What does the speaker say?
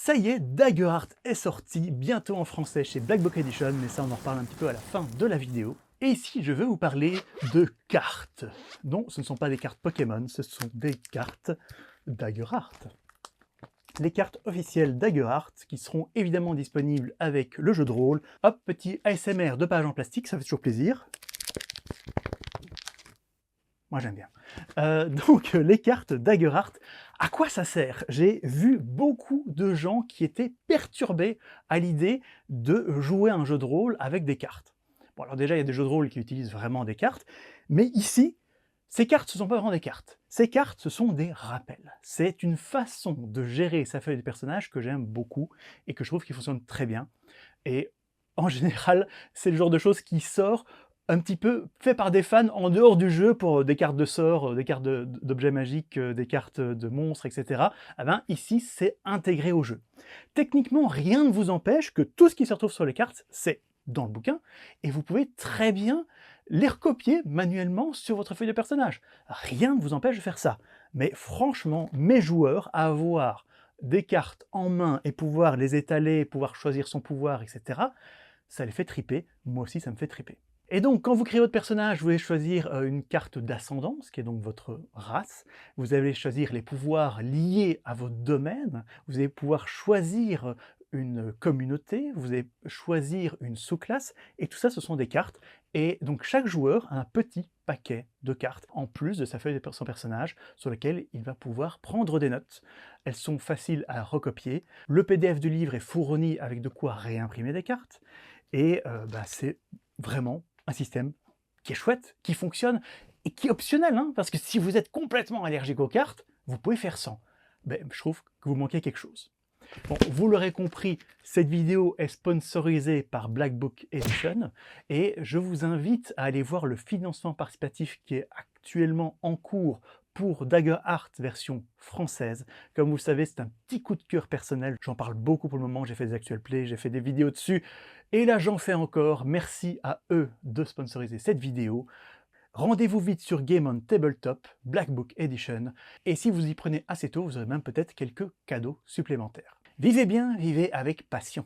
Ça y est, Daggerheart est sorti, bientôt en français chez Black Book Edition, mais ça on en reparle un petit peu à la fin de la vidéo. Et ici, je veux vous parler de cartes. Non, ce ne sont pas des cartes Pokémon, ce sont des cartes Daggerheart. Les cartes officielles Daggerheart, qui seront évidemment disponibles avec le jeu de rôle. Hop, petit ASMR de page en plastique, ça fait toujours plaisir. Moi j'aime bien. Donc les cartes Daggerheart, à quoi ça sert? J'ai vu beaucoup de gens qui étaient perturbés à l'idée de jouer à un jeu de rôle avec des cartes. Bon alors déjà il y a des jeux de rôle qui utilisent vraiment des cartes, mais ici, ces cartes ce ne sont pas vraiment des cartes. Ces cartes ce sont des rappels. C'est une façon de gérer sa feuille de personnage que j'aime beaucoup et que je trouve qui fonctionne très bien. Et en général, c'est le genre de choses qui sort un petit peu fait par des fans en dehors du jeu pour des cartes de sorts, des cartes d'objets magiques, des cartes de monstres, etc. Eh ben, ici, c'est intégré au jeu. Techniquement, rien ne vous empêche que tout ce qui se retrouve sur les cartes, c'est dans le bouquin, et vous pouvez très bien les recopier manuellement sur votre feuille de personnage. Rien ne vous empêche de faire ça. Mais franchement, mes joueurs, à avoir des cartes en main et pouvoir les étaler, pouvoir choisir son pouvoir, etc., ça les fait triper. Moi aussi, ça me fait triper. Et donc, quand vous créez votre personnage, vous allez choisir une carte d'ascendance, qui est donc votre race. Vous allez choisir les pouvoirs liés à votre domaine. Vous allez pouvoir choisir une communauté. Vous allez choisir une sous-classe. Et tout ça, ce sont des cartes. Et donc, chaque joueur a un petit paquet de cartes, en plus de sa feuille de son personnage, sur lequel il va pouvoir prendre des notes. Elles sont faciles à recopier. Le PDF du livre est fourni avec de quoi réimprimer des cartes. Et c'est vraiment un système qui est chouette, qui fonctionne et qui est optionnel, hein, parce que si vous êtes complètement allergique aux cartes, vous pouvez faire sans. Ben, je trouve que vous manquez quelque chose. Bon, vous l'aurez compris, cette vidéo est sponsorisée par Black Book Edition et je vous invite à aller voir le financement participatif qui est actuellement en cours pour Daggerheart version française. Comme vous le savez, c'est un petit coup de cœur personnel. J'en parle beaucoup pour le moment, j'ai fait des actual plays, j'ai fait des vidéos dessus. Et là, j'en fais encore. Merci à eux de sponsoriser cette vidéo. Rendez-vous vite sur Game on Tabletop, Black Book Edition. Et si vous y prenez assez tôt, vous aurez même peut-être quelques cadeaux supplémentaires. Vivez bien, vivez avec passion.